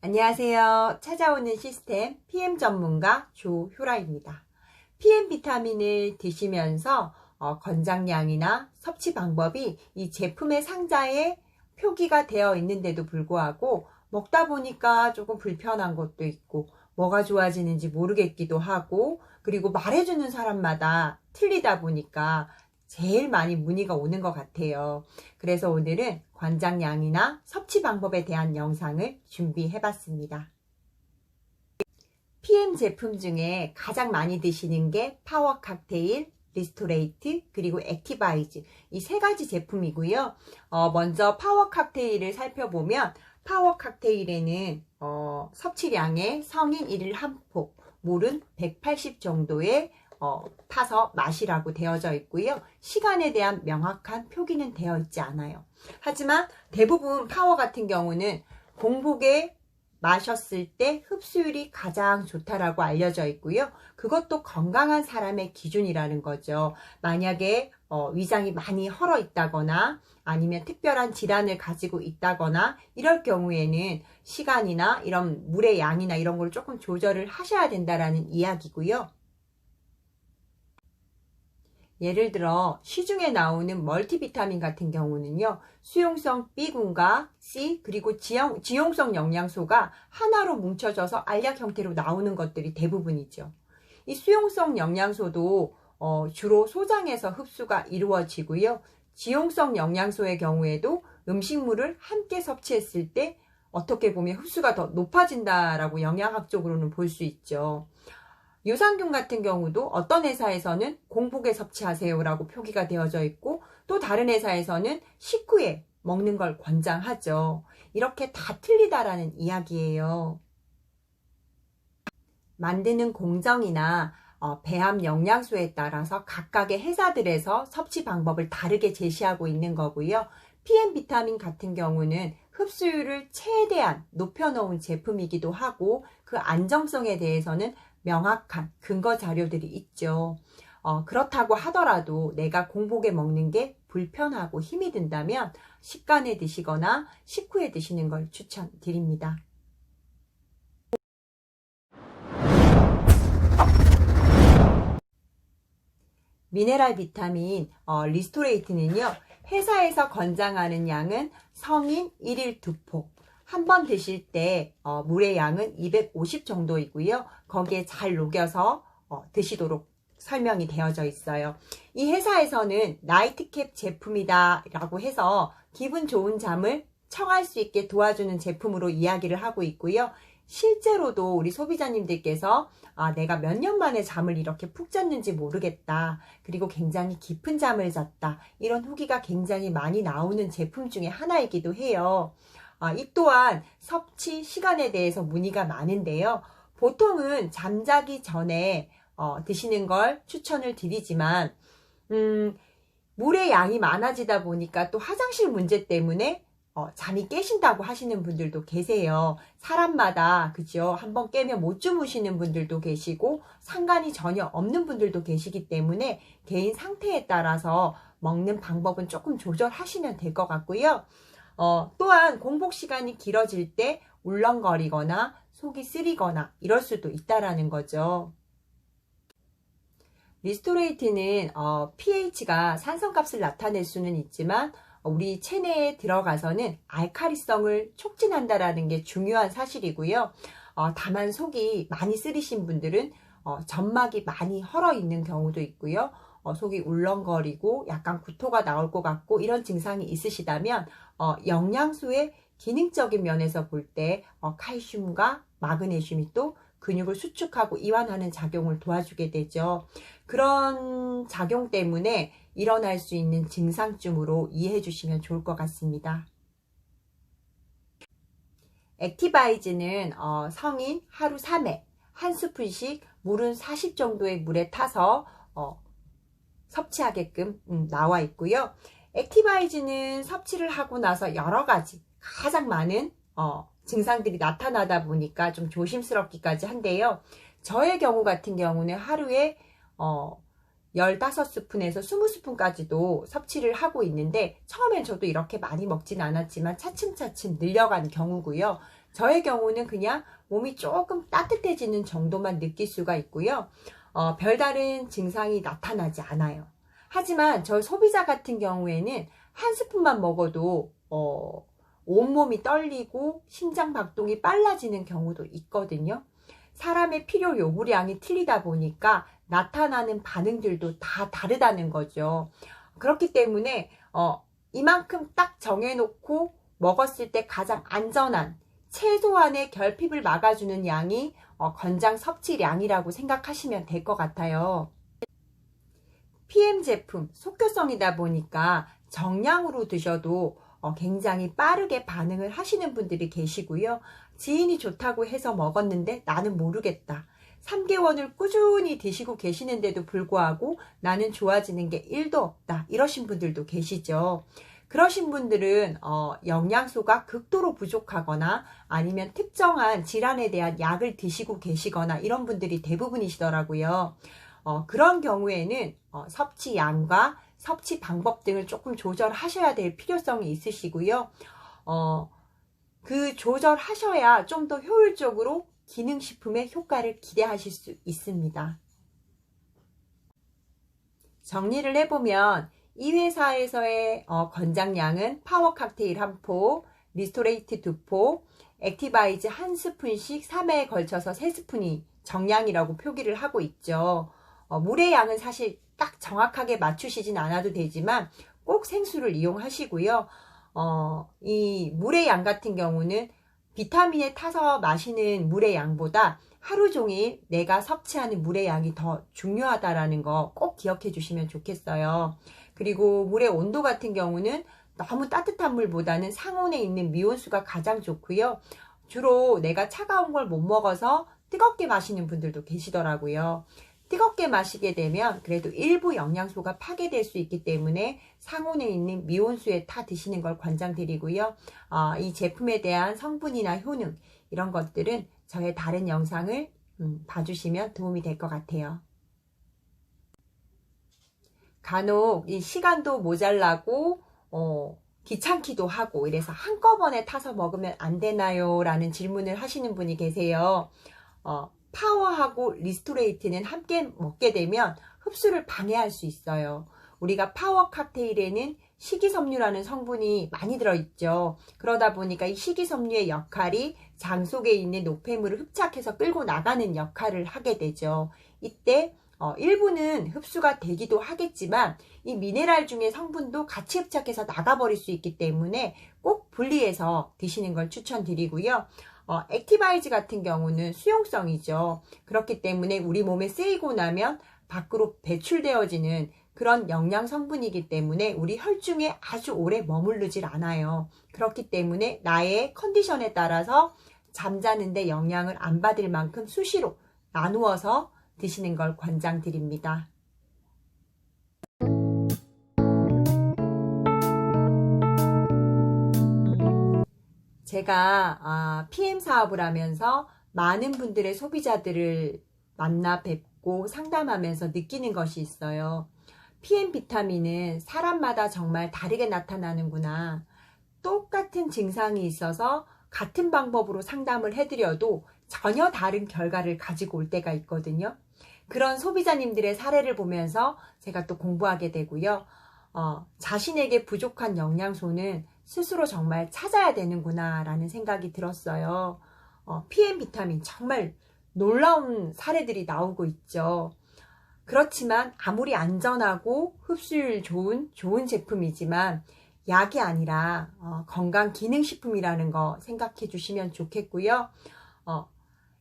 안녕하세요. 찾아오는 시스템 PM 전문가 조효라입니다. PM 비타민을 드시면서 권장량이나 섭취 방법이 이 제품의 상자에 표기가 되어 있는데도 불구하고 먹다 보니까 조금 불편한 것도 있고 뭐가 좋아지는지 모르겠기도 하고, 그리고 말해주는 사람마다 틀리다 보니까 제일 많이 문의가 오는 것 같아요. 그래서 오늘은 권장량이나 섭취 방법에 대한 영상을 준비해 봤습니다. PM 제품 중에 가장 많이 드시는 게 파워 칵테일, 리스토레이트, 그리고 액티바이즈, 이 세 가지 제품이고요. 먼저 파워 칵테일을 살펴보면 파워 칵테일에는 섭취량의 성인 1일 한 폭, 물은 180 정도의 타서 마시라고 되어져 있고요. 시간에 대한 명확한 표기는 되어 있지 않아요. 하지만 대부분 파워 같은 경우는 공복에 마셨을 때 흡수율이 가장 좋다라고 알려져 있고요. 그것도 건강한 사람의 기준이라는 거죠. 만약에 위장이 많이 헐어 있다거나 아니면 특별한 질환을 가지고 있다거나 이럴 경우에는 시간이나 이런 물의 양이나 이런 걸 조금 조절을 하셔야 된다라는 이야기고요. 예를 들어 시중에 나오는 멀티비타민 같은 경우는요, 수용성 B군과 C 그리고 지용성 영양소가 하나로 뭉쳐져서 알약 형태로 나오는 것들이 대부분이죠. 이 수용성 영양소도 주로 소장에서 흡수가 이루어지고요. 지용성 영양소의 경우에도 음식물을 함께 섭취했을 때 어떻게 보면 흡수가 더 높아진다라고 영양학적으로는 볼 수 있죠. 유산균 같은 경우도 어떤 회사에서는 공복에 섭취하세요라고 표기가 되어져 있고, 또 다른 회사에서는 식후에 먹는 걸 권장하죠. 이렇게 다 틀리다라는 이야기예요. 만드는 공정이나 배합 영양소에 따라서 각각의 회사들에서 섭취 방법을 다르게 제시하고 있는 거고요. PM 비타민 같은 경우는 흡수율을 최대한 높여놓은 제품이기도 하고, 그 안정성에 대해서는 명확한 근거 자료들이 있죠. 그렇다고 하더라도 내가 공복에 먹는 게 불편하고 힘이 든다면 식간에 드시거나 식후에 드시는 걸 추천드립니다. 미네랄 비타민 리스토레이트는요, 회사에서 권장하는 양은 성인 1일 2폭, 한 번 드실 때 물의 양은 250 정도이고요. 거기에 잘 녹여서 드시도록 설명이 되어져 있어요. 이 회사에서는 나이트캡 제품이다 라고 해서 기분 좋은 잠을 청할 수 있게 도와주는 제품으로 이야기를 하고 있고요. 실제로도 우리 소비자님들께서 내가 몇 년 만에 잠을 이렇게 푹 잤는지 모르겠다, 그리고 굉장히 깊은 잠을 잤다, 이런 후기가 굉장히 많이 나오는 제품 중에 하나이기도 해요. 이 또한 섭취 시간에 대해서 문의가 많은데요. 보통은 잠자기 전에 드시는 걸 추천을 드리지만 물의 양이 많아지다 보니까 또 화장실 문제 때문에 잠이 깨신다고 하시는 분들도 계세요. 사람마다 그죠? 한번 깨면 못 주무시는 분들도 계시고 상관이 전혀 없는 분들도 계시기 때문에 개인 상태에 따라서 먹는 방법은 조금 조절하시면 될 것 같고요. 또한 공복 시간이 길어질 때 울렁거리거나 속이 쓰리거나 이럴 수도 있다라는 거죠. 리스토레이트는 pH가 산성값을 나타낼 수는 있지만 우리 체내에 들어가서는 알칼리성을 촉진한다라는 게 중요한 사실이고요. 다만 속이 많이 쓰리신 분들은 점막이 많이 헐어 있는 경우도 있고요. 속이 울렁거리고 약간 구토가 나올 것 같고 이런 증상이 있으시다면 영양소의 기능적인 면에서 볼 때 칼슘과 마그네슘이 또 근육을 수축하고 이완하는 작용을 도와주게 되죠. 그런 작용 때문에 일어날 수 있는 증상쯤으로 이해해 주시면 좋을 것 같습니다. 액티바이즈는 성인 하루 3회 한 스푼씩 물은 40 정도의 물에 타서 섭취하게끔 나와 있고요. 액티바이즈는 섭취를 하고 나서 여러 가지 가장 많은 증상들이 나타나다 보니까 좀 조심스럽기까지 한데요. 저의 경우 같은 경우는 하루에 15스푼에서 20스푼까지도 섭취를 하고 있는데, 처음엔 저도 이렇게 많이 먹진 않았지만 차츰차츰 늘려간 경우고요. 저의 경우는 그냥 몸이 조금 따뜻해지는 정도만 느낄 수가 있고요. 별다른 증상이 나타나지 않아요. 하지만 저 소비자 같은 경우에는 한 스푼만 먹어도 온몸이 떨리고 심장 박동이 빨라지는 경우도 있거든요. 사람의 필요 요구량이 틀리다 보니까 나타나는 반응들도 다 다르다는 거죠. 그렇기 때문에 이만큼 딱 정해놓고 먹었을 때 가장 안전한 최소한의 결핍을 막아주는 양이 권장 섭취량이라고 생각하시면 될 것 같아요. PM 제품, 속효성이다 보니까 정량으로 드셔도 굉장히 빠르게 반응을 하시는 분들이 계시고요. 지인이 좋다고 해서 먹었는데 나는 모르겠다. 3개월을 꾸준히 드시고 계시는데도 불구하고 나는 좋아지는 게 1도 없다. 이러신 분들도 계시죠. 그러신 분들은 영양소가 극도로 부족하거나 아니면 특정한 질환에 대한 약을 드시고 계시거나 이런 분들이 대부분이시더라고요. 그런 경우에는 섭취량과 섭취 방법 등을 조금 조절하셔야 될 필요성이 있으시고요. 그 조절하셔야 좀 더 효율적으로 기능식품의 효과를 기대하실 수 있습니다. 정리를 해보면 이 회사에서의 권장량은 파워 칵테일 1포, 리스토레이트 2포, 액티바이즈 1스푼씩 3회에 걸쳐서 3스푼이 정량이라고 표기를 하고 있죠. 물의 양은 사실 딱 정확하게 맞추시진 않아도 되지만 꼭 생수를 이용하시고요. 이 물의 양 같은 경우는 비타민에 타서 마시는 물의 양보다 하루 종일 내가 섭취하는 물의 양이 더 중요하다라는 거 꼭 기억해 주시면 좋겠어요. 그리고 물의 온도 같은 경우는 너무 따뜻한 물보다는 상온에 있는 미온수가 가장 좋고요. 주로 내가 차가운 걸 못 먹어서 뜨겁게 마시는 분들도 계시더라고요. 뜨겁게 마시게 되면 그래도 일부 영양소가 파괴될 수 있기 때문에 상온에 있는 미온수에 타 드시는 걸 권장드리고요. 이 제품에 대한 성분이나 효능 이런 것들은 저의 다른 영상을 봐주시면 도움이 될 것 같아요. 간혹 이 시간도 모자라고 귀찮기도 하고 이래서 한꺼번에 타서 먹으면 안 되나요? 라는 질문을 하시는 분이 계세요. 파워하고 리스토레이트는 함께 먹게 되면 흡수를 방해할 수 있어요. 우리가 파워 칵테일에는 식이섬유라는 성분이 많이 들어있죠. 그러다 보니까 이 식이섬유의 역할이 장 속에 있는 노폐물을 흡착해서 끌고 나가는 역할을 하게 되죠. 이때 일부는 흡수가 되기도 하겠지만 이 미네랄 중의 성분도 같이 흡착해서 나가버릴 수 있기 때문에 꼭 분리해서 드시는 걸 추천드리고요. 액티바이즈 같은 경우는 수용성이죠. 그렇기 때문에 우리 몸에 쓰이고 나면 밖으로 배출되어지는 그런 영양 성분이기 때문에 우리 혈중에 아주 오래 머무르질 않아요. 그렇기 때문에 나의 컨디션에 따라서 잠자는데 영향을 안 받을 만큼 수시로 나누어서 드시는 걸 권장드립니다. 제가 PM 사업을 하면서 많은 분들의 소비자들을 만나 뵙고 상담하면서 느끼는 것이 있어요. PM 비타민은 사람마다 정말 다르게 나타나는구나. 똑같은 증상이 있어서 같은 방법으로 상담을 해드려도 전혀 다른 결과를 가지고 올 때가 있거든요. 그런 소비자님들의 사례를 보면서 제가 또 공부하게 되고요. 자신에게 부족한 영양소는 스스로 정말 찾아야 되는구나 라는 생각이 들었어요. PM 비타민 정말 놀라운 사례들이 나오고 있죠. 그렇지만 아무리 안전하고 흡수율 좋은 제품이지만 약이 아니라 건강기능식품이라는 거 생각해 주시면 좋겠고요.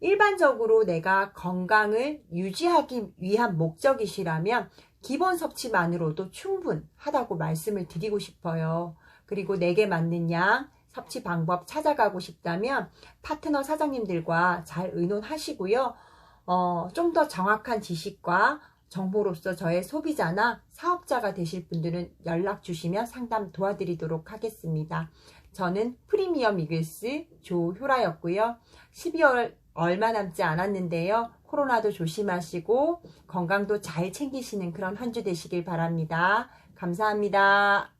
일반적으로 내가 건강을 유지하기 위한 목적이시라면 기본 섭취만으로도 충분하다고 말씀을 드리고 싶어요. 그리고 내게 맞는 양, 섭취 방법 찾아가고 싶다면 파트너 사장님들과 잘 의논하시고요. 좀 더 정확한 지식과 정보로서 저의 소비자나 사업자가 되실 분들은 연락 주시면 상담 도와드리도록 하겠습니다. 저는 프리미엄 이글스 조효라였고요. 12월 얼마 남지 않았는데요. 코로나도 조심하시고 건강도 잘 챙기시는 그런 한 주 되시길 바랍니다. 감사합니다.